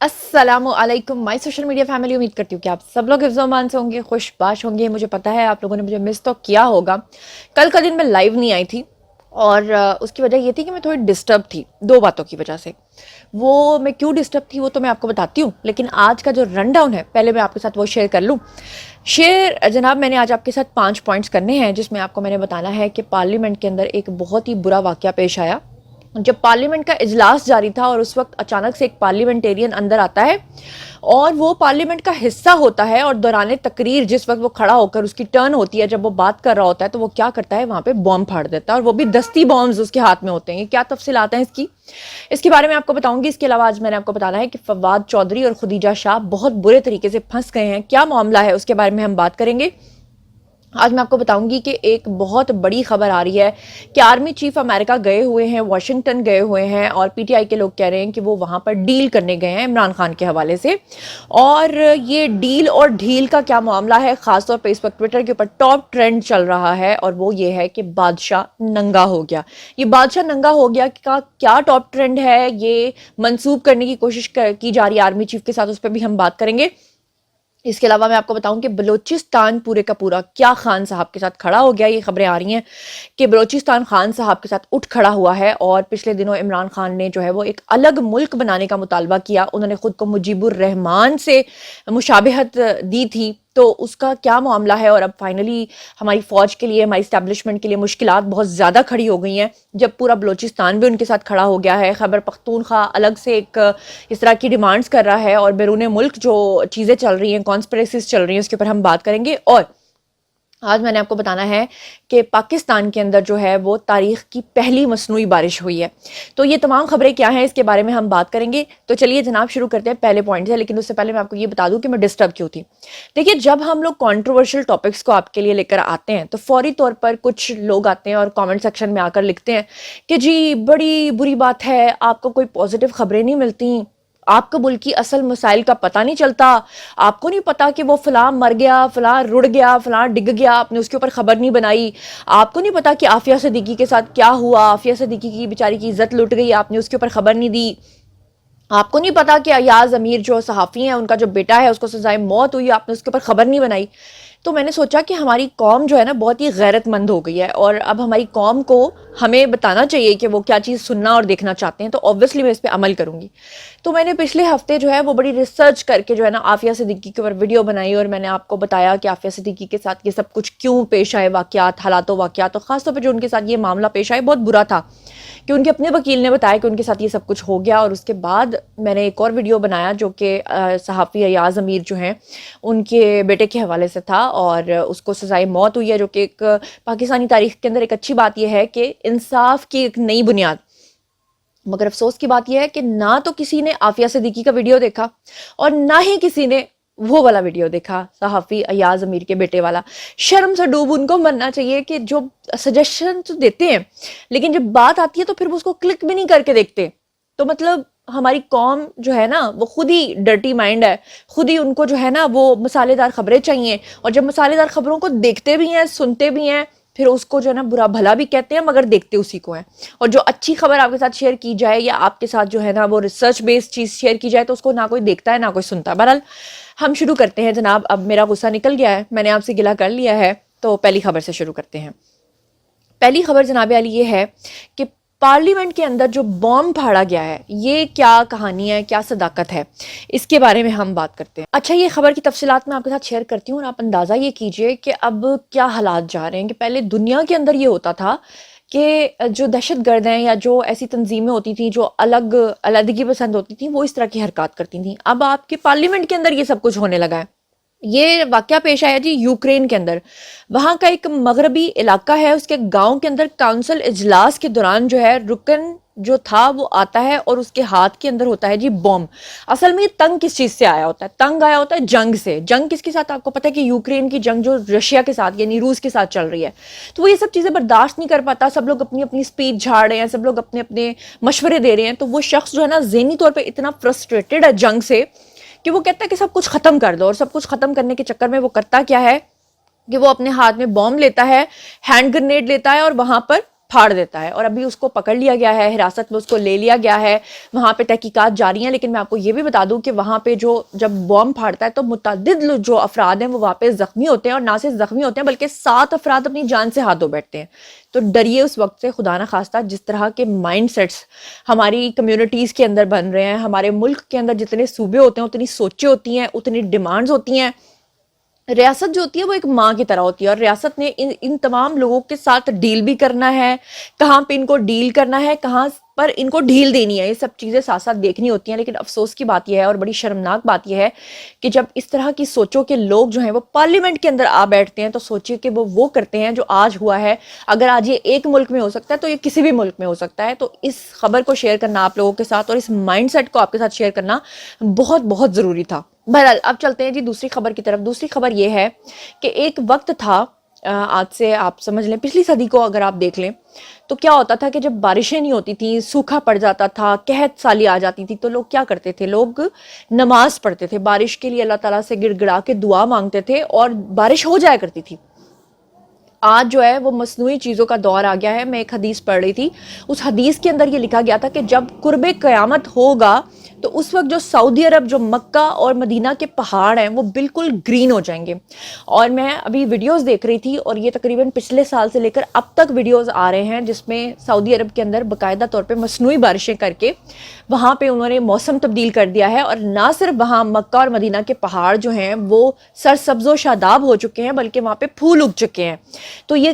अस्सलाम वालेकुम my social media family. उम्मीद करती हूँ कि आप सब लोग हिफ्ज़ अमान से होंगे, खुशबाश होंगे। मुझे पता है आप लोगों ने मुझे मिस तो किया होगा। कल का दिन मैं लाइव नहीं आई थी और उसकी वजह ये थी कि मैं थोड़ी डिस्टर्ब थी दो बातों की वजह से। वो मैं क्यों डिस्टर्ब थी वो तो मैं आपको बताती हूँ, लेकिन आज का जो रन डाउन है पहले मैं आपके साथ वो शेयर कर लूँ। शेयर जनाब, मैंने आज आपके साथ 5 पॉइंट्स करने हैं जिसमें आपको मैंने बताना है कि पार्लियामेंट के अंदर एक बहुत ही बुरा वाक़या पेश आया। जब पार्लियामेंट का इजलास जारी था और उस वक्त अचानक से एक पार्लियामेंटेरियन अंदर आता है और वो पार्लियामेंट का हिस्सा होता है, और दौरान तकरीर जिस वक्त वो खड़ा होकर उसकी टर्न होती है, जब वो बात कर रहा होता है तो वो क्या करता है, वहाँ पे बॉम्ब फाड़ देता है, और वो भी दस्ती बॉम्ब्स उसके हाथ में होते हैं। ये क्या तफसीलात हैं इसके बारे में आपको बताऊंगी। इसके अलावा आज मैंने आपको बताना है कि फवाद चौधरी और खुदीजा शाह बहुत बुरे तरीके से फंस गए हैं। क्या मामला है उसके बारे में हम बात करेंगे। आज मैं आपको बताऊंगी कि एक बहुत बड़ी खबर आ रही है कि आर्मी चीफ अमेरिका गए हुए हैं, वाशिंगटन गए हुए हैं, और पीटीआई के लोग कह रहे हैं कि वो वहां पर डील करने गए हैं इमरान खान के हवाले से। और ये डील और ढील का क्या मामला है, खासतौर पर इस वक्त ट्विटर के ऊपर टॉप ट्रेंड चल रहा है, और वो ये है कि बादशाह नंगा हो गया। ये बादशाह नंगा हो गया का क्या टॉप ट्रेंड है, ये मंसूब करने की कोशिश की जा रही है आर्मी चीफ के साथ, उस पर भी हम बात करेंगे। इसके अलावा मैं आपको बताऊं कि बलूचिस्तान पूरे का पूरा क्या खान साहब के साथ खड़ा हो गया। ये खबरें आ रही हैं कि बलूचिस्तान खान साहब के साथ उठ खड़ा हुआ है, और पिछले दिनों इमरान खान ने जो है वो एक अलग मुल्क बनाने का मुतालबा किया। उन्होंने खुद को मुजीबुर रहमान से मुशाबहत दी थी, तो उसका क्या मामला है। और अब फाइनली हमारी फौज के लिए, हमारी इस्टेब्लिशमेंट के लिए मुश्किलात बहुत ज़्यादा खड़ी हो गई हैं, जब पूरा बलूचिस्तान भी उनके साथ खड़ा हो गया है। खैबर पख्तूनख्वा अलग से एक इस तरह की डिमांड्स कर रहा है, और बैरून मुल्क जो चीज़ें चल रही हैं, कॉन्स्पिरेसीज चल रही हैं, उसके ऊपर हम बात करेंगे। और आज मैंने आपको बताना है कि पाकिस्तान के अंदर जो है वो तारीख की पहली मसनूई बारिश हुई है। तो ये तमाम खबरें क्या हैं इसके बारे में हम बात करेंगे। तो चलिए जनाब शुरू करते हैं पहले पॉइंट से, लेकिन उससे पहले मैं आपको ये बता दूं कि मैं डिस्टर्ब क्यों थी। देखिए, जब हम लोग कंट्रोवर्शियल टॉपिक्स को आपके लिए लेकर आते हैं तो फौरी तौर पर कुछ लोग आते हैं और कमेंट सेक्शन में आकर लिखते हैं कि जी बड़ी बुरी बात है, आपको कोई पॉजिटिव खबरें नहीं मिलती, आपको मुल्क की असल मसाइल का पता नहीं चलता, आपको नहीं पता कि वो फलां मर गया, फलां रुड़ गया, फलां डिग गया, आपने उसके ऊपर खबर नहीं बनाई, आपको नहीं पता कि आफिया सिद्दीकी के साथ क्या हुआ, आफिया सिद्दीकी की बेचारी की इज्जत लुट गई, आपने उसके ऊपर खबर नहीं दी, आपको नहीं पता कि अयाज अमीर जो सहाफ़ी हैं उनका जो बेटा है उसको सजाए मौत हुई, आपने उसके ऊपर खबर नहीं बनाई। तो मैंने सोचा कि हमारी कौम जो है ना बहुत ही गैरतमंद हो गई है, और अब हमारी कौम को हमें बताना चाहिए कि वो क्या चीज़ सुनना और देखना चाहते हैं, तो ऑब्वियसली मैं इस पर अमल करूँगी। तो मैंने पिछले हफ्ते जो है वो बड़ी रिसर्च करके जो है ना आफिया सिद्दीकी के ऊपर वीडियो बनाई, और मैंने आपको बताया कि आफिया सिद्दीकी के साथ ये सब कुछ क्यों पेश आए, वाक़यात, हालात वाक़यात। तो ख़ासतौर पर जो उनके साथ ये मामला पेश आए बहुत बुरा था, कि उनके अपने वकील ने बताया कि उनके साथ ये सब कुछ हो गया। और उसके बाद मैंने एक और वीडियो बनाया जो कि सहाफ़ी अयाज अमीर जो हैं उनके बेटे के हवाले से था, और उसको सजाए मौत हुई है, जो कि एक पाकिस्तानी तारीख के अंदर एक अच्छी बात यह है कि इंसाफ की एक नई बुनियाद। मगर अफसोस की बात यह है कि ना तो किसी ने आफिया सिद्दीकी का वीडियो देखा, और ना ही किसी ने वो वाला वीडियो देखा, सहाफ़ी अयाज अमीर के बेटे वाला। शर्म से डूब उनको मरना चाहिए कि जो सजेशन तो देते हैं, लेकिन जब बात आती है तो फिर वो उसको क्लिक भी नहीं करके देखते। तो मतलब हमारी कौम जो है ना वो खुद ही डर्टी माइंड है, खुद ही उनको जो है ना वो मसालेदार खबरें चाहिए, और जब मसालेदार खबरों को देखते भी हैं, सुनते भी हैं, फिर उसको जो है ना बुरा भला भी कहते हैं, मगर देखते उसी को हैं। और जो अच्छी खबर आपके साथ शेयर की जाए, या आपके साथ जो है ना वो रिसर्च बेस्ड चीज़ शेयर की जाए, तो उसको ना कोई देखता है ना कोई सुनता है। बहरहाल हम शुरू करते हैं जनाब। अब मेरा गुस्सा निकल गया है, मैंने आपसे गिला कर लिया है, तो पहली खबर से शुरू करते हैं। पहली खबर जनाब वाली ये है कि पार्लियामेंट के अंदर जो बॉम्ब फाड़ा गया है, ये क्या कहानी है, क्या सदाकत है, इसके बारे में हम बात करते हैं। अच्छा, ये खबर की तफसीलात मैं आपके साथ शेयर करती हूँ, और आप अंदाज़ा ये कीजिए कि अब क्या हालात जा रहे हैं। कि पहले दुनिया के अंदर ये होता था कि जो दहशत गर्द हैं या जो ऐसी तंजीमें होती थी जो अलग-अलदगी पसंद होती थी, वो इस तरह की हरकत करती थी। अब आपके पार्लियामेंट के अंदर ये सब कुछ होने लगा है। ये वाकया पेश आया जी यूक्रेन के अंदर। वहाँ का एक मगरबी इलाका है, उसके गांव के अंदर काउंसिल इजलास के दौरान जो है रुकन जो था वो आता है, और उसके हाथ के अंदर होता है जी बॉम्ब। असल में ये तंग किस चीज़ से आया होता है? तंग आया होता है जंग से। जंग किसके साथ? आपको पता है कि यूक्रेन की जंग जो रशिया के साथ यानी रूस के साथ चल रही है। तो वो ये सब चीज़ें बर्दाश्त नहीं कर पाता, सब लोग अपनी अपनी स्पीच झाड़ रहे हैं, सब लोग अपने अपने मशवरे दे रहे हैं। तो वो शख्स जो है ना ज़हनी तौर पर इतना फ्रस्ट्रेटेड है जंग से कि वो कहता है कि सब कुछ खत्म कर दो, और सब कुछ खत्म करने के चक्कर में वो करता क्या है कि वो अपने हाथ में बॉम्ब लेता है, हैंड ग्रेनेड लेता है, और वहां पर پھاڑ دیتا ہے، اور ابھی اس کو پکڑ لیا گیا ہے، حراست میں اس کو لے لیا گیا ہے، وہاں پہ تحقیقات جاری ہیں۔ لیکن میں آپ کو یہ بھی بتا دوں کہ وہاں پہ جب بام پھاڑتا ہے تو متعدد جو افراد ہیں وہ وہاں پہ زخمی ہوتے ہیں، اور نہ صرف زخمی ہوتے ہیں بلکہ 7 افراد اپنی جان سے ہاتھ دھو بیٹھتے ہیں۔ تو ڈریے اس وقت سے، خدا نہ خواستہ جس طرح کے مائنڈ سیٹس ہماری کمیونٹیز کے اندر بن رہے ہیں، ہمارے ملک کے اندر جتنے صوبے ہوتے ہیں اتنی سوچیں ہوتی ہیں، اتنی ڈیمانڈز ہوتی ہیں۔ ریاست جو ہوتی ہے وہ ایک ماں کی طرح ہوتی ہے، اور ریاست نے ان تمام لوگوں کے ساتھ ڈیل بھی کرنا ہے، کہاں پہ ان کو ڈیل کرنا ہے، کہاں پر ان کو ڈھیل دینی ہے، یہ سب چیزیں ساتھ ساتھ دیکھنی ہوتی ہیں۔ لیکن افسوس کی بات یہ ہے، اور بڑی شرمناک بات یہ ہے، کہ جب اس طرح کی سوچوں کے لوگ جو ہیں وہ پارلیمنٹ کے اندر آ بیٹھتے ہیں تو سوچیے کہ وہ کرتے ہیں جو آج ہوا ہے۔ اگر آج یہ ایک ملک میں ہو سکتا ہے تو یہ کسی بھی ملک میں ہو سکتا ہے۔ تو اس خبر کو شیئر کرنا آپ لوگوں کے ساتھ، اور اس مائنڈ سیٹ کو آپ کے ساتھ شیئر کرنا بہت بہت ضروری تھا۔ بہرحال اب چلتے ہیں جی دوسری خبر کی طرف۔ دوسری خبر یہ ہے کہ ایک وقت تھا، آج سے آپ سمجھ لیں پچھلی صدی کو اگر آپ دیکھ لیں تو کیا ہوتا تھا کہ جب بارشیں نہیں ہوتی تھیں، سوکھا پڑ جاتا تھا، قحط سالی آ جاتی تھی، تو لوگ کیا کرتے تھے؟ لوگ نماز پڑھتے تھے، بارش کے لیے اللہ تعالیٰ سے گڑ گڑا کے دعا مانگتے تھے، اور بارش ہو جایا کرتی تھی۔ آج جو ہے وہ مصنوعی چیزوں کا دور آ گیا ہے۔ میں ایک حدیث پڑھ رہی تھی، اس حدیث کے اندر یہ لکھا گیا تھا کہ جب قرب قیامت ہوگا تو اس وقت جو سعودی عرب، جو مکہ اور مدینہ کے پہاڑ ہیں وہ بالکل گرین ہو جائیں گے۔ اور میں ابھی ویڈیوز دیکھ رہی تھی، اور یہ تقریباً پچھلے سال سے لے کر اب تک ویڈیوز آ رہے ہیں جس میں سعودی عرب کے اندر باقاعدہ طور پہ مصنوعی بارشیں کر کے وہاں پہ انہوں نے موسم تبدیل کر دیا ہے، اور نہ صرف وہاں مکہ اور مدینہ کے پہاڑ جو ہیں وہ سرسبز و شاداب ہو چکے ہیں بلکہ وہاں پہ پھول اگ چکے ہیں۔ تو یہ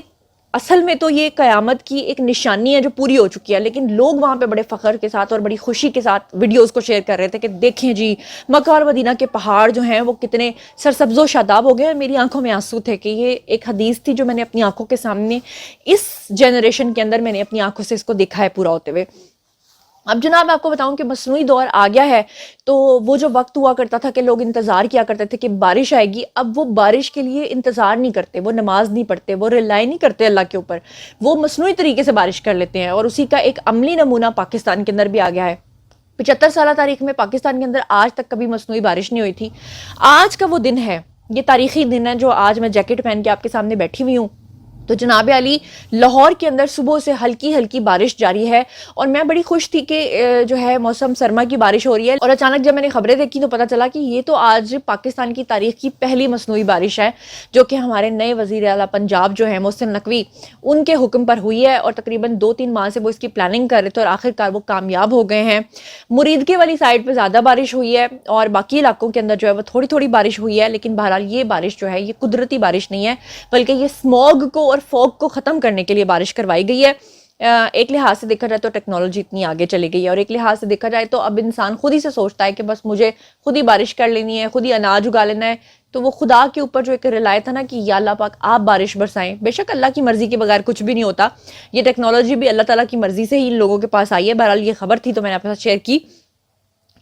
اصل میں تو یہ قیامت کی ایک نشانی ہے جو پوری ہو چکی ہے، لیکن لوگ وہاں پہ بڑے فخر کے ساتھ اور بڑی خوشی کے ساتھ ویڈیوز کو شیئر کر رہے تھے کہ دیکھیں جی مکہ اور مدینہ کے پہاڑ جو ہیں وہ کتنے سرسبز و شاداب ہو گئے ہیں۔ میری آنکھوں میں آنسو تھے کہ یہ ایک حدیث تھی جو میں نے اپنی آنکھوں کے سامنے اس جنریشن کے اندر میں نے اپنی آنکھوں سے اس کو دیکھا ہے پورا ہوتے ہوئے۔ اب جناب میں آپ کو بتاؤں کہ مصنوعی دور آ گیا ہے، تو وہ جو وقت ہوا کرتا تھا کہ لوگ انتظار کیا کرتے تھے کہ بارش آئے گی، اب وہ بارش کے لیے انتظار نہیں کرتے، وہ نماز نہیں پڑھتے، وہ ریلائی نہیں کرتے اللہ کے اوپر، وہ مصنوعی طریقے سے بارش کر لیتے ہیں، اور اسی کا ایک عملی نمونہ پاکستان کے اندر بھی آ گیا ہے۔ 75 سالہ تاریخ میں پاکستان کے اندر آج تک کبھی مصنوعی بارش نہیں ہوئی تھی۔ آج کا وہ دن ہے، یہ تاریخی دن ہے جو آج میں جیکٹ پہن کے آپ کے سامنے بیٹھی ہوئی ہوں۔ تو جناب علی لاہور کے اندر صبح سے ہلکی ہلکی بارش جاری ہے، اور میں بڑی خوش تھی کہ جو ہے موسم سرما کی بارش ہو رہی ہے، اور اچانک جب میں نے خبریں دیکھی تو پتہ چلا کہ یہ تو آج پاکستان کی تاریخ کی پہلی مصنوعی بارش ہے جو کہ ہمارے نئے وزیر اعلیٰ پنجاب جو ہیں محسن نقوی، ان کے حکم پر ہوئی ہے، اور تقریباً 2-3 ماہ سے وہ اس کی پلاننگ کر رہے تھے، اور آخرکار وہ کامیاب ہو گئے ہیں۔ مریدکے والی سائڈ پہ زیادہ بارش ہوئی ہے، اور باقی علاقوں کے اندر جو ہے وہ تھوڑی تھوڑی بارش ہوئی ہے، لیکن بہرحال یہ بارش جو ہے یہ قدرتی بارش نہیں ہے بلکہ یہ اسموگ کو اور فوگ کو ختم کرنے کے لیے بارش کروائی گئی ہے۔ ایک لحاظ سے دیکھا جائے تو ٹیکنالوجی اتنی آگے چلی گئی ہے، اور ایک لحاظ سے دیکھا جائے تو اب انسان خود ہی سے سوچتا ہے کہ بس مجھے خود ہی بارش کر لینی ہے، خود ہی اناج اگا لینا ہے، تو وہ خدا کے اوپر جو ایک رلائے تھا نا کہ یا اللہ پاک آپ بارش برسائیں، بے شک اللہ کی مرضی کے بغیر کچھ بھی نہیں ہوتا، یہ ٹیکنالوجی بھی اللہ تعالیٰ کی مرضی سے ہی ان لوگوں کے پاس آئی ہے۔ بہرحال یہ خبر تھی تو میں نے آپ کے ساتھ شیئر کی۔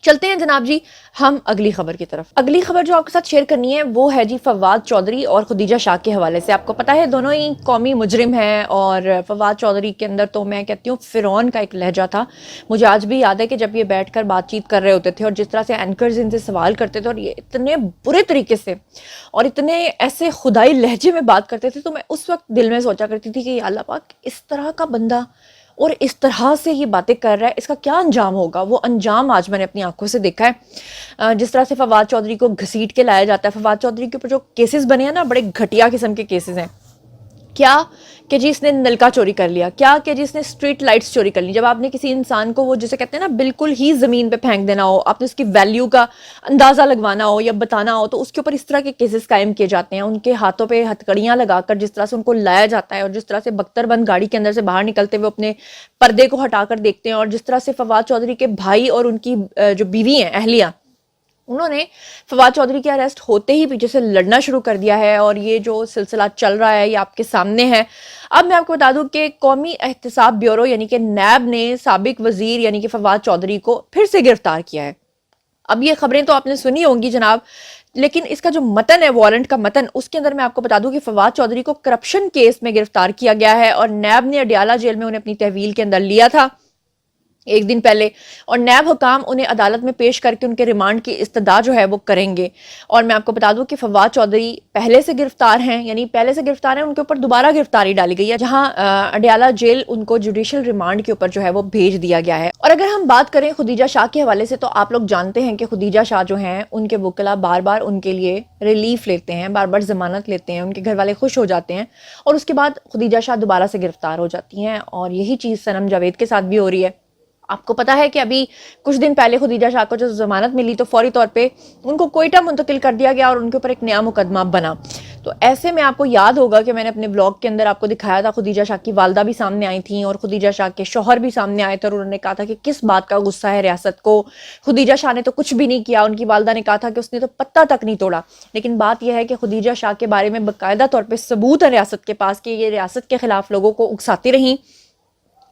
چلتے ہیں جناب جی ہم اگلی خبر کی طرف۔ اگلی خبر جو آپ کے ساتھ شیئر کرنی ہے وہ ہے جی فواد چودھری اور خدیجہ شاہ کے حوالے سے۔ آپ کو پتا ہے دونوں ہی قومی مجرم ہیں، اور فواد چودھری کے اندر تو میں کہتی ہوں فرعون کا ایک لہجہ تھا۔ مجھے آج بھی یاد ہے کہ جب یہ بیٹھ کر بات چیت کر رہے ہوتے تھے، اور جس طرح سے اینکرز ان سے سوال کرتے تھے، اور یہ اتنے برے طریقے سے اور اتنے ایسے خدائی لہجے میں بات کرتے تھے، تو میں اس وقت دل میں سوچا کرتی تھی کہ یا اللہ پاک اس طرح کا بندہ اور اس طرح سے یہ باتیں کر رہا ہے، اس کا کیا انجام ہوگا۔ وہ انجام آج میں نے اپنی آنکھوں سے دیکھا ہے، جس طرح سے فواد چودھری کو گھسیٹ کے لایا جاتا ہے۔ فواد چودھری کے اوپر جو کیسز بنے ہیں نا، بڑے گھٹیا قسم کے کیسز ہیں۔ کیا کہ جی اس نے نلکا چوری کر لیا، کیا کہ جی اس نے اسٹریٹ لائٹس چوری کر لی۔ جب آپ نے کسی انسان کو وہ جسے کہتے ہیں نا بالکل ہی زمین پہ پھینک دینا ہو، آپ نے اس کی ویلیو کا اندازہ لگوانا ہو یا بتانا ہو، تو اس کے اوپر اس طرح کے کیسز قائم کیے جاتے ہیں۔ ان کے ہاتھوں پہ ہتھکڑیاں لگا کر جس طرح سے ان کو لایا جاتا ہے، اور جس طرح سے بختر بند گاڑی کے اندر سے باہر نکلتے ہوئے اپنے پردے کو ہٹا کر دیکھتے ہیں، اور جس طرح سے فواد چودھری کے بھائی اور ان کی جو بیوی ہیں اہلیہ، انہوں نے فواد چودھری کے اریسٹ ہوتے ہی پیچھے سے لڑنا شروع کر دیا ہے، اور یہ جو سلسلہ چل رہا ہے یہ آپ کے سامنے ہے۔ اب میں آپ کو بتا دوں کہ قومی احتساب بیورو یعنی کہ نیب نے سابق وزیر یعنی کہ فواد چودھری کو پھر سے گرفتار کیا ہے۔ اب یہ خبریں تو آپ نے سنی ہوں گی جناب، لیکن اس کا جو متن ہے، وارنٹ کا متن، اس کے اندر میں آپ کو بتا دوں کہ فواد چودھری کو کرپشن کیس میں گرفتار کیا گیا ہے، اور نیب نے اڈیالہ جیل میں انہیں اپنی تحویل کے اندر لیا تھا۔ एक दिन पहले, और नैब हुकाम उन्हें अदालत में पेश करके उनके रिमांड की इस्तदा जो है वो करेंगे। और मैं आपको बता दूं कि फवाद चौधरी पहले से गिरफ्तार हैं, यानी पहले से गिरफ्तार हैं, उनके ऊपर दोबारा गिरफ्तारी डाली गई है, जहां अडयाला जेल उनको जुडिशल रिमांड के ऊपर जो है वो भेज दिया गया है। और अगर हम बात करें खुदीजा शाह के हवाले से, तो आप लोग जानते हैं कि खुदीजा शाह जो हैं उनके वकला बार बार उनके लिए रिलीफ लेते हैं, बार बार जमानत लेते हैं, उनके घर वाले खुश हो जाते हैं, और उसके बाद खुदीजा शाह दोबारा से गिरफ्तार हो जाती हैं। और यही चीज़ सनम जावेद के साथ भी हो रही है। आपको पता है कि अभी कुछ दिन पहले खुदीजा शाह को जो जमानत मिली तो फौरी तौर पे उनको कोयटा मुंतकिल कर दिया गया और उनके ऊपर एक नया मुकदमा बना। तो ऐसे में आपको याद होगा कि मैंने अपने ब्लॉग के अंदर आपको दिखाया था, खुदीजा शाह की वालदा भी सामने आई थी और खुदीजा शाह के शौहर भी सामने आए थे, और उन्होंने कहा था कि किस बात का गुस्सा है रियासत को, खुदीजा शाह ने तो कुछ भी नहीं किया। उनकी वालदा ने कहा था कि उसने तो पत्ता तक नहीं तोड़ा। लेकिन बात यह है कि खुदीजा शाह के बारे में बाकायदा तौर पर सबूत है रियासत के पास कि ये रियासत के खिलाफ लोगों को उकसाती रहीं,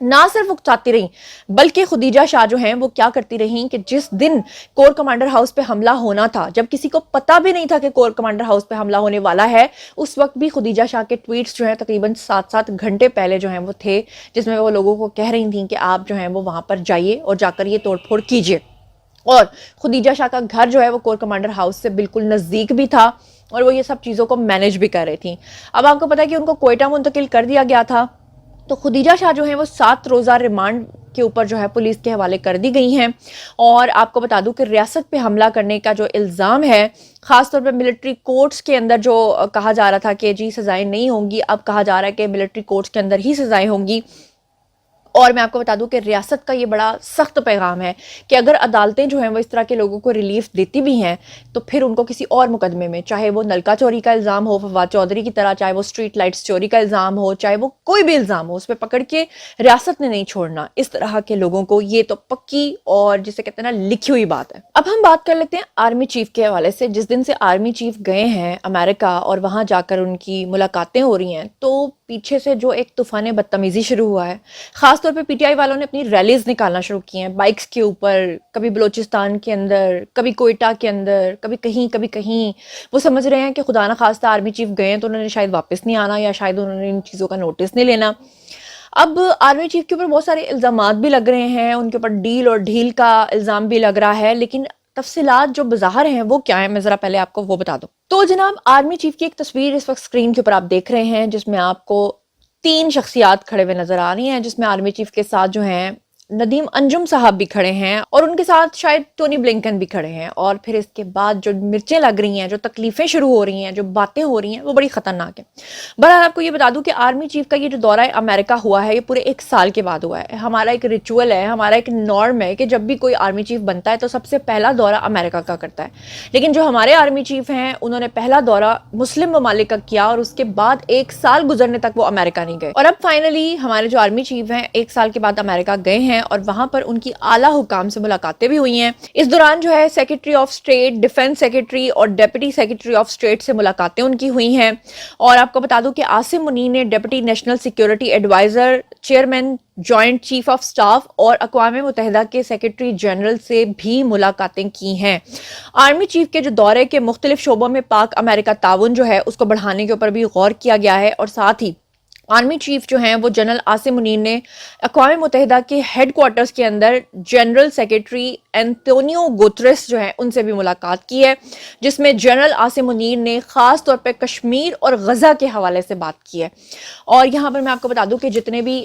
ना सिर्फ उकसाती रही बल्कि खुदीजा शाह जो हैं वो क्या करती रही कि जिस दिन कोर कमांडर हाउस पे हमला होना था, जब किसी को पता भी नहीं था कि कोर कमांडर हाउस पे हमला होने वाला है, उस वक्त भी खुदीजा शाह के ट्वीट्स जो हैं तकरीबन 7-7 घंटे पहले जो हैं वो थे, जिसमें वो लोगों को कह रही थी कि आप जो हैं वो वहां पर जाइए और जाकर ये तोड़फोड़ कीजिए। और खुदीजा शाह का घर जो है वो कोर कमांडर हाउस से बिल्कुल नज़दीक भी था और वो ये सब चीज़ों को मैनेज भी कर रही थी। अब आपको पता है कि उनको कोयटा मुंतकिल कर दिया गया था, तो खुदीजा शाह जो है वो 7 रोज़ा रिमांड के ऊपर जो है पुलिस के हवाले कर दी गई हैं। और आपको बता दूं कि रियासत पे हमला करने का जो इल्ज़ाम है, ख़ासतौर पे मिलिट्री कोर्ट्स के अंदर जो कहा जा रहा था कि जी सज़ाएं नहीं होंगी, अब कहा जा रहा है कि मिलिट्री कोर्ट्स के अंदर ही सज़ाएं होंगी। और मैं आपको बता दूं कि रियासत का ये बड़ा सख्त पैगाम है कि अगर अदालतें जो हैं वो इस तरह के लोगों को रिलीफ देती भी हैं तो फिर उनको किसी और मुकदमे में, चाहे वो नलका चोरी का इल्ज़ाम हो फवाद चौधरी की तरह, चाहे वो स्ट्रीट लाइट्स चोरी का इल्ज़ाम हो, चाहे वो कोई भी इल्ज़ाम हो, उस पर पकड़ के रियासत ने नहीं छोड़ना इस तरह के लोगों को। ये तो पक्की और जिसे कहते हैं ना लिखी हुई बात है। अब हम बात कर लेते हैं आर्मी चीफ के हवाले से। जिस दिन से आर्मी चीफ गए हैं अमेरिका और वहाँ जाकर उनकी मुलाकातें हो रही हैं, तो पीछे से जो एक तूफान बदतमीज़ी शुरू हुआ है, खासतौर पे पीटीआई वालों ने अपनी रैलीज निकालना शुरू की हैं बाइक्स के ऊपर, कभी बलोचिस्तान के अंदर, कभी कोयटा के अंदर, कभी कहीं कभी कहीं। वो समझ रहे हैं कि खुदा ना खास्ता आर्मी चीफ गए हैं तो उन्होंने शायद वापस नहीं आना, या शायद उन्होंने इन चीज़ों का नोटिस नहीं लेना। अब आर्मी चीफ के ऊपर बहुत सारे इल्ज़ामात भी लग रहे हैं, उनके ऊपर डील और ढील का इल्ज़ाम भी लग रहा है, लेकिन तफसीलात जो बाहर हैं वो क्या है, मैं ज़रा पहले आपको वो बता दूं। तो जनाब, आर्मी चीफ की एक तस्वीर इस वक्त स्क्रीन के ऊपर आप देख रहे हैं, जिसमें आपको 3 शख्सियात खड़े हुए नजर आ रही हैं, जिसमें आर्मी चीफ के साथ जो हैं नदीम अंजुम साहब भी खड़े हैं और उनके साथ शायद टोनी ब्लिंकन भी खड़े हैं। और फिर इसके बाद जो मिर्चें लग रही हैं, जो तकलीफें शुरू हो रही हैं, जो बातें हो रही हैं, वो बड़ी खतरनाक है। बहरहाल आपको ये बता दूं कि आर्मी चीफ का ये जो दौरा है अमेरिका हुआ है, ये पूरे 1 साल के बाद हुआ है। हमारा एक रिचुअल है, हमारा एक नॉर्म है कि जब भी कोई आर्मी चीफ बनता है तो सबसे पहला दौरा अमेरिका का करता है। लेकिन जो हमारे आर्मी चीफ हैं उन्होंने पहला दौरा मुस्लिम ममालिक का किया और उसके बाद 1 साल गुजरने तक वो अमेरिका नहीं गए। और अब फाइनली हमारे जो आर्मी चीफ हैं 1 साल के बाद अमेरिका गए हैं और वहां पर उनकी आला हुकाम से मुलाकातें भी हुई हैं। इस दौरान जो है secretary of state, defence secretary और डेप्यूटी सेक्रेटरी ऑफ स्टेट से मुलाकातें उनकी हुई हैं। और आपको बता दूं कि आसिम मुनीर ने deputy national security adviser, chairman joint chief of staff और अक़वाम मुत्तहिदा के सेक्रेटरी जनरल से भी मुलाकातें की हैं। आर्मी चीफ के जो दौरे के मुख्तलिफ शोबों में पाक अमेरिका ताउन जो है उसको बढ़ाने के ऊपर भी गौर किया गया है। और साथ ही आर्मी चीफ जो हैं वो जनरल आसिम मुनीर ने अक़वाम मुत्तहिदा के हेड क्वार्टर्स के अंदर जनरल सेक्रेटरी एंटोनियो गुतरेस जो है उनसे भी मुलाकात की है, जिसमें जनरल आसिम मुनीर ने ख़ास तौर पे कश्मीर और गज़ा के हवाले से बात की है। और यहाँ पर मैं आपको बता दूं कि जितने भी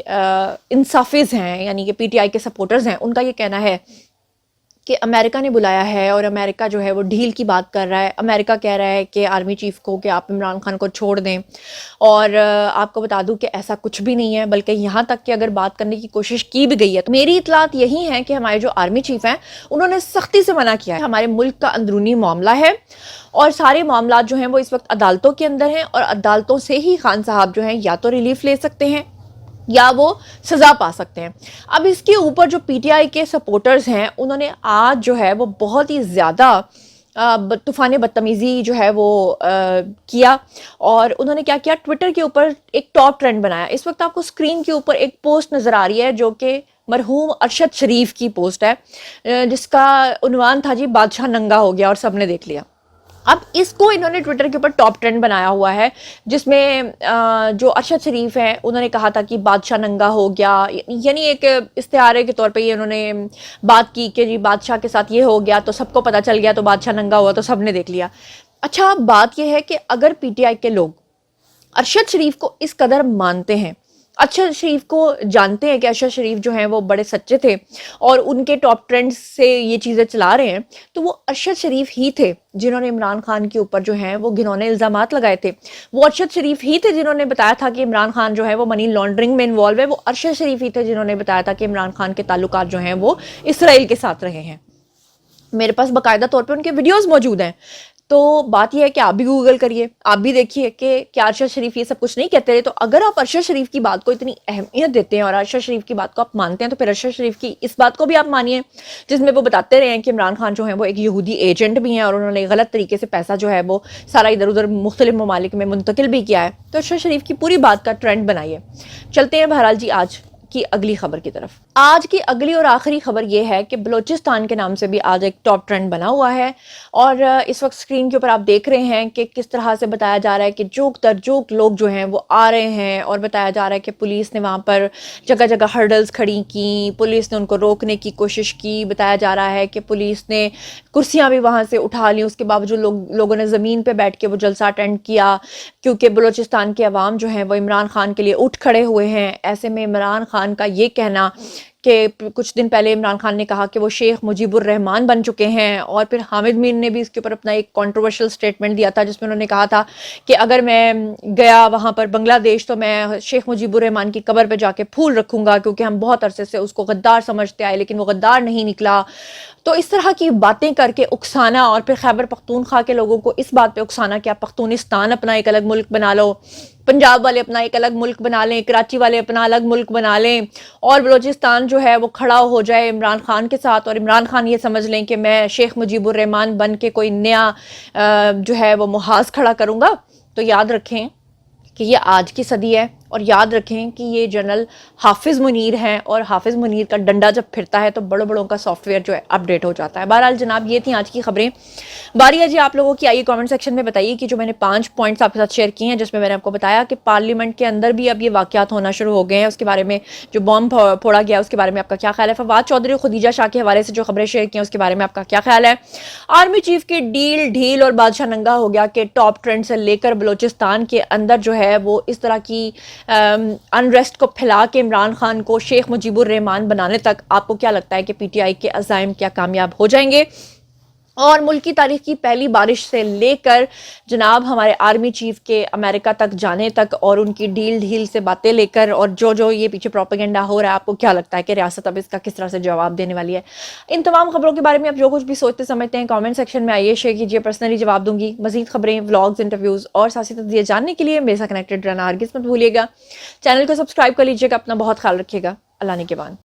इंसाफिज़ हैं, यानी कि पीटीआई के सपोर्टर्स हैं, उनका ये कहना है कि अमेरिका ने बुलाया है और अमेरिका जो है वो डील की बात कर रहा है। अमेरिका कह रहा है कि आर्मी चीफ को कि आप इमरान खान को छोड़ दें। और आपको बता दूं कि ऐसा कुछ भी नहीं है, बल्कि यहाँ तक कि अगर बात करने की कोशिश की भी गई है तो मेरी इतलात यही है कि हमारे जो आर्मी चीफ हैं उन्होंने सख्ती से मना किया है। हमारे मुल्क का अंदरूनी मामला है और सारे मामला जो हैं वो इस वक्त अदालतों के अंदर हैं और अदालतों से ही खान साहब जो हैं या तो रिलीफ ले सकते हैं या वो सज़ा पा सकते हैं। अब इसके ऊपर जो पीटीआई के सपोर्टर्स हैं उन्होंने आज जो है वो बहुत ही ज़्यादा तूफ़ान बदतमीज़ी जो है वो किया। और उन्होंने क्या किया, ट्विटर के ऊपर एक टॉप ट्रेंड बनाया। इस वक्त आपको स्क्रीन के ऊपर एक पोस्ट नज़र आ रही है जो कि मरहूम अरशद शरीफ की पोस्ट है, जिसका उन्वान था जी बादशाह नंगा हो गया और सबने देख लिया। اب اس کو انہوں نے ٹویٹر کے اوپر ٹاپ ٹرینڈ بنایا ہوا ہے، جس میں جو ارشد شریف ہیں انہوں نے کہا تھا کہ بادشاہ ننگا ہو گیا، یعنی ایک استعارے کے طور پہ یہ انہوں نے بات کی کہ جی بادشاہ کے ساتھ یہ ہو گیا تو سب کو پتہ چل گیا تو بادشاہ ننگا ہوا تو سب نے دیکھ لیا۔ اچھا بات یہ ہے کہ اگر پی ٹی آئی کے لوگ ارشد شریف کو اس قدر مانتے ہیں، ارشد شریف کو جانتے ہیں کہ ارشد شریف جو ہیں وہ بڑے سچے تھے اور ان کے ٹاپ ٹرینڈ سے یہ چیزیں چلا رہے ہیں، تو وہ ارشد شریف ہی تھے جنہوں نے عمران خان کے اوپر جو ہیں وہ گھنونے الزامات لگائے تھے، وہ ارشد شریف ہی تھے جنہوں نے بتایا تھا کہ عمران خان جو ہے وہ منی لانڈرنگ میں انوالو ہے، وہ ارشد شریف ہی تھے جنہوں نے بتایا تھا کہ عمران خان کے تعلقات جو ہیں وہ اسرائیل کے ساتھ رہے ہیں۔ میرے پاس باقاعدہ طور پہ ان کے ویڈیوز موجود ہیں، تو بات یہ ہے کہ آپ بھی گوگل کریے، آپ بھی دیکھیے کہ کیا ارشد شریف یہ سب کچھ نہیں کہتے رہے۔ تو اگر آپ ارشد شریف کی بات کو اتنی اہمیت دیتے ہیں اور ارشد شریف کی بات کو آپ مانتے ہیں تو پھر ارشد شریف کی اس بات کو بھی آپ مانیے جس میں وہ بتاتے رہے ہیں کہ عمران خان جو ہیں وہ ایک یہودی ایجنٹ بھی ہیں اور انہوں نے غلط طریقے سے پیسہ جو ہے وہ سارا ادھر ادھر مختلف ممالک میں منتقل بھی کیا ہے۔ تو ارشد شریف کی پوری بات کا ٹرینڈ بنائیے۔ چلتے ہیں بہرحال جی آج کی اگلی خبر کی طرف۔ آج کی اگلی اور آخری خبر یہ ہے کہ بلوچستان کے نام سے بھی آج ایک ٹاپ ٹرینڈ بنا ہوا ہے، اور اس وقت سکرین کے اوپر آپ دیکھ رہے ہیں کہ کس طرح سے بتایا جا رہا ہے کہ جوک در جوک لوگ جو ہیں وہ آ رہے ہیں، اور بتایا جا رہا ہے کہ پولیس نے وہاں پر جگہ جگہ ہرڈلز کھڑی کی، پولیس نے ان کو روکنے کی کوشش کی، بتایا جا رہا ہے کہ پولیس نے کرسیاں بھی وہاں سے اٹھا لیں، اس کے باوجود لوگوں نے زمین پہ بیٹھ کے وہ جلسہ اٹینڈ کیا، کیونکہ بلوچستان کے عوام جو ہیں وہ عمران خان کے لیے اٹھ کھڑے ہوئے ہیں۔ ایسے میں عمران خان کا یہ کہنا کہ کچھ دن پہلے عمران خان نے کہا کہ وہ شیخ مجیب الرحمان بن چکے ہیں، اور پھر حامد میر نے بھی اس کے اوپر اپنا ایک کنٹروورشل سٹیٹمنٹ دیا تھا جس میں انہوں نے کہا تھا کہ اگر میں گیا وہاں پر بنگلہ دیش تو میں شیخ مجیب الرحمان کی قبر پہ جا کے پھول رکھوں گا، کیونکہ ہم بہت عرصے سے اس کو غدار سمجھتے آئے لیکن وہ غدار نہیں نکلا۔ تو اس طرح کی باتیں کر کے اکسانا، اور پھر خیبر پختونخوا کے لوگوں کو اس بات پہ اکسانا کہ آپ پختونستان اپنا ایک الگ ملک بنا لو، پنجاب والے اپنا ایک الگ ملک بنا لیں، کراچی والے اپنا الگ ملک بنا لیں، اور بلوچستان جو ہے وہ کھڑا ہو جائے عمران خان کے ساتھ، اور عمران خان یہ سمجھ لیں کہ میں شیخ مجیب الرحمان بن کے کوئی نیا جو ہے وہ محاذ کھڑا کروں گا۔ تو یاد رکھیں کہ یہ آج کی صدی ہے، اور یاد رکھیں کہ یہ جنرل حافظ منیر ہیں، اور حافظ منیر کا ڈنڈا جب پھرتا ہے تو بڑوں بڑوں کا سافٹ ویئر جو ہے اپڈیٹ ہو جاتا ہے۔ بہرحال جناب یہ تھیں آج کی خبریں۔ باری ہے جی آپ لوگوں کی، آئیے کامنٹ سیکشن میں بتائیے کہ جو میں نے 5 پوائنٹس آپ کے ساتھ شیئر کی ہیں، جس میں میں نے آپ کو بتایا کہ پارلیمنٹ کے اندر بھی اب یہ واقعات ہونا شروع ہو گئے ہیں، اس کے بارے میں جو بم پھوڑا گیا اس کے بارے میں آپ کا کیا خیال ہے؟ فواد چودھری اور خدیجہ شاہ کے حوالے سے جو خبریں شیئر کی ہیں اس کے بارے میں آپ کا کیا خیال ہے؟ آرمی چیف کی ڈیل ڈھیل اور بادشاہ ننگا ہو گیا کہ ٹاپ ٹرینڈ سے لے کر بلوچستان کے اندر جو ہے وہ اس طرح کی انریسٹ کو پھیلا کے عمران خان کو شیخ مجیب الرحمان بنانے تک آپ کو کیا لگتا ہے کہ پی ٹی آئی کے عزائم کیا کامیاب ہو جائیں گے؟ اور ملک کی تاریخ کی پہلی بارش سے لے کر جناب ہمارے آرمی چیف کے امریکہ تک جانے تک، اور ان کی ڈیل ڈھیل سے باتیں لے کر، اور جو یہ پیچھے پروپیگنڈا ہو رہا ہے، آپ کو کیا لگتا ہے کہ ریاست اب اس کا کس طرح سے جواب دینے والی ہے؟ ان تمام خبروں کے بارے میں آپ جو کچھ بھی سوچتے سمجھتے ہیں کامنٹ سیکشن میں آئیے، شیئر کیجیے، پرسنلی جواب دوں گی۔ مزید خبریں، ولاگز، انٹرویوز اور سیاسی تجزیے جاننے کے لیے میرے ساتھ کنیکٹڈ رہنا ہرگز مت بھولیے گا۔ چینل کو سبسکرائب کر لیجیے گا، اپنا بہت خیال رکھیے گا۔ اللہ نگہبان۔